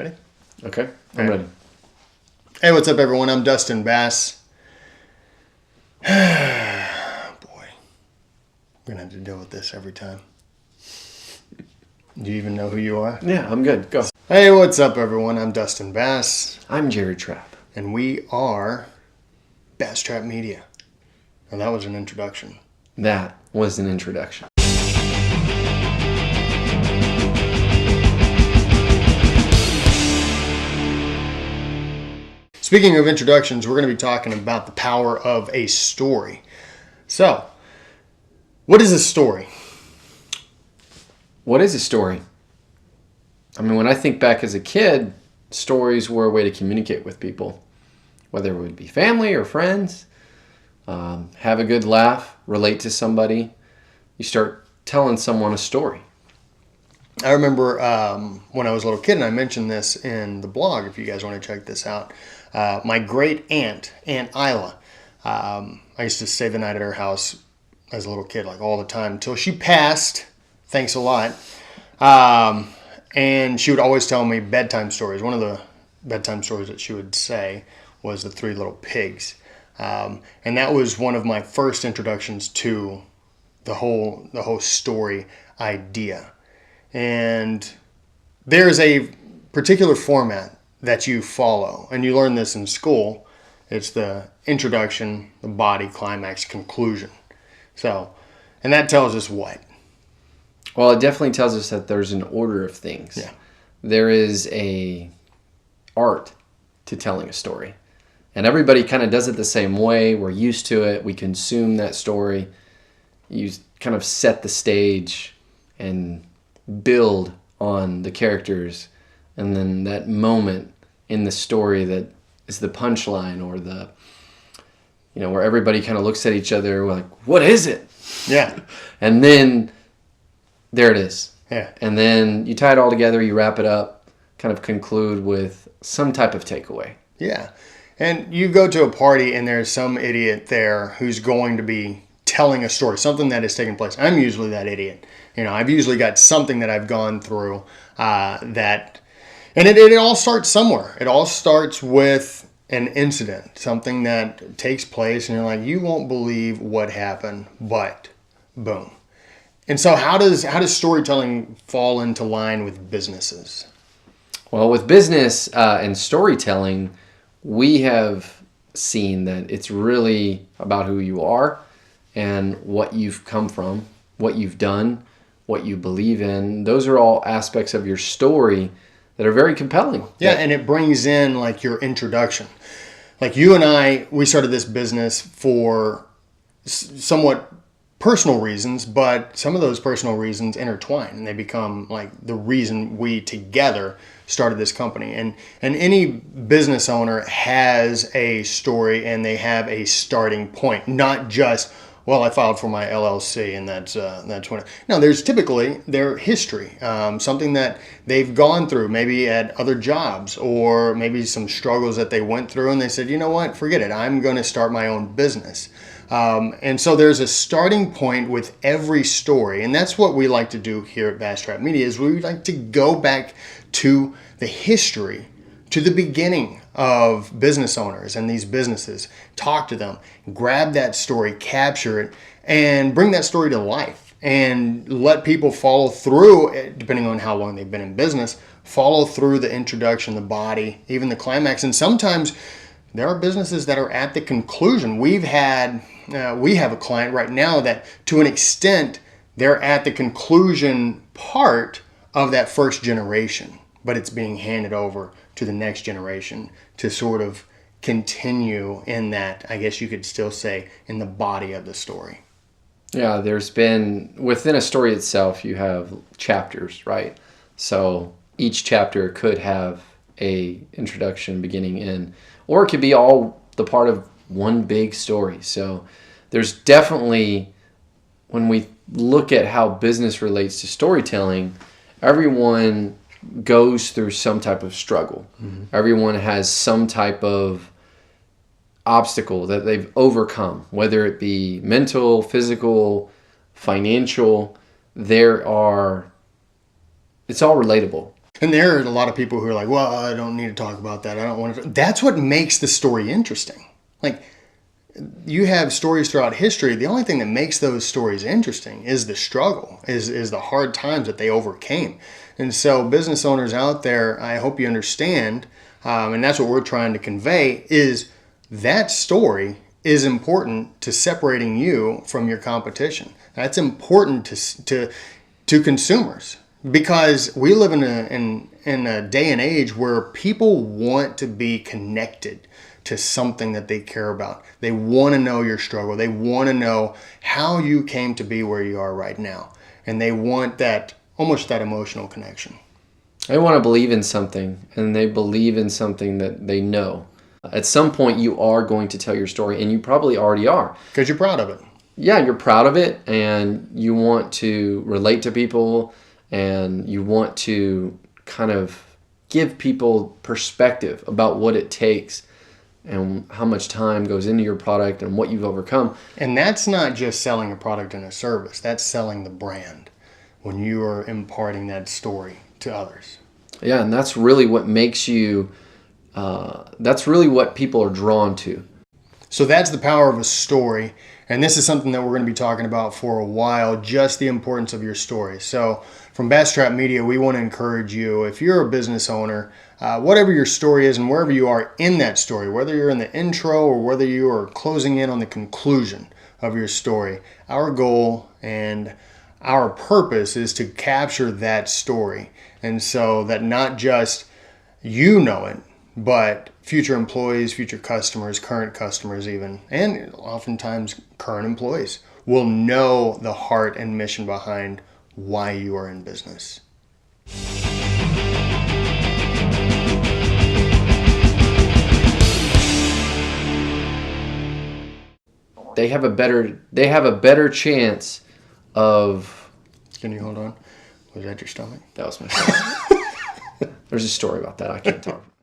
Ready? Okay, I'm ready. Hey, what's up, everyone? I'm Dustin Bass. Boy, we're going to have to deal with this every time. Do you even know who you are? Yeah, I'm good. Go. Hey, what's up, everyone? I'm Dustin Bass. I'm Trapp. And we are BassTrapp Media. And that was an introduction. That was an introduction. Speaking of introductions, we're going to be talking about the power of a story. So, what is a story? What is a story? I mean, when I think back as a kid, stories were a way to communicate with people, whether it would be family or friends, have a good laugh, relate to somebody. You start telling someone a story. I remember when I was a little kid, and I mentioned this in the blog, if you guys want to check this out. My great aunt, Aunt Isla, I used to stay the night at her house as a little kid, like all the time, until she passed. Thanks a lot. And she would always tell me bedtime stories. One of the bedtime stories that she would say was The Three Little Pigs. And that was one of my first introductions to the whole story idea. And there's a particular format that you follow, and you learn this in school. It's the introduction, the body, climax, conclusion. So, and that tells us what? Well, it definitely tells us that there's an order of things. Yeah. There is a art to telling a story. And everybody kind of does it the same way. We're used to it. We consume that story. You kind of set the stage and build on the characters. And then that moment in the story that is the punchline, or the, where everybody kind of looks at each other like, what is it? Yeah. And then there it is. Yeah. And then you tie it all together, you wrap it up, kind of conclude with some type of takeaway. Yeah. And you go to a party and there's some idiot there who's going to be telling a story, something that has taken place. I'm usually that idiot. I've usually got something that I've gone through and it all starts somewhere. It all starts with an incident, something that takes place, and you're like, you won't believe what happened, but boom. And so how does storytelling fall into line with businesses? Well, with business and storytelling, we have seen that it's really about who you are and what you've come from, what you've done, what you believe in. Those are all aspects of your story that are very compelling. Yeah, and it brings in like your introduction. Like you and I, we started this business for somewhat personal reasons, but some of those personal reasons intertwine and they become like the reason we together started this company. And any business owner has a story and they have a starting point, not just, well, I filed for my LLC and that's when. No, there's typically their history, something that they've gone through, maybe at other jobs, or maybe some struggles that they went through, and they said, you know what, forget it, I'm going to start my own business. And so there's a starting point with every story, and that's what we like to do here at BassTrapp Media. Is we like to go back to the history, to the beginning of business owners and these businesses, talk to them, grab that story, capture it, and bring that story to life, and let people follow through, depending on how long they've been in business, follow through the introduction, the body, even the climax. And sometimes there are businesses that are at the conclusion. We have a client right now that, to an extent, they're at the conclusion part of that first generation, but it's being handed over to the next generation to sort of continue in that, I guess you could still say, in the body of the story. Yeah, there's been, within a story itself, you have chapters, right? So each chapter could have a introduction, beginning, end, or it could be all the part of one big story. So there's definitely, when we look at how business relates to storytelling, everyone goes through some type of struggle. Mm-hmm. Everyone has some type of obstacle that they've overcome, whether it be mental, physical, financial. It's all relatable. And there are a lot of people who are like, well, I don't need to talk about that. I don't want to. That's what makes the story interesting. Like, you have stories throughout history. The only thing that makes those stories interesting is the struggle, is the hard times that they overcame. And so business owners out there, I hope you understand, and that's what we're trying to convey, is that story is important to separating you from your competition. That's important to consumers, because we live in a day and age where people want to be connected to something that they care about. They want to know your struggle. They want to know how you came to be where you are right now. And they want that, almost that emotional connection. They want to believe in something, and they believe in something that they know. At some point, you are going to tell your story, and you probably already are. Because you're proud of it. Yeah, you're proud of it, and you want to relate to people, and you want to kind of give people perspective about what it takes and how much time goes into your product and what you've overcome. And that's not just selling a product and a service. That's selling the brand when you are imparting that story to others. Yeah, and that's really what makes you, that's really what people are drawn to. So that's the power of a story. And this is something that we're going to be talking about for a while, just the importance of your story. So from BassTrapp Media, we want to encourage you, if you're a business owner, whatever your story is and wherever you are in that story, whether you're in the intro or whether you are closing in on the conclusion of your story, our goal and our purpose is to capture that story. And so that not just you know it, but future employees, future customers, current customers even, and oftentimes current employees will know the heart and mission behind why you are in business. They have a better chance of. Can you hold on? Was that your stomach? That was my stomach. There's a story about that. I can't talk.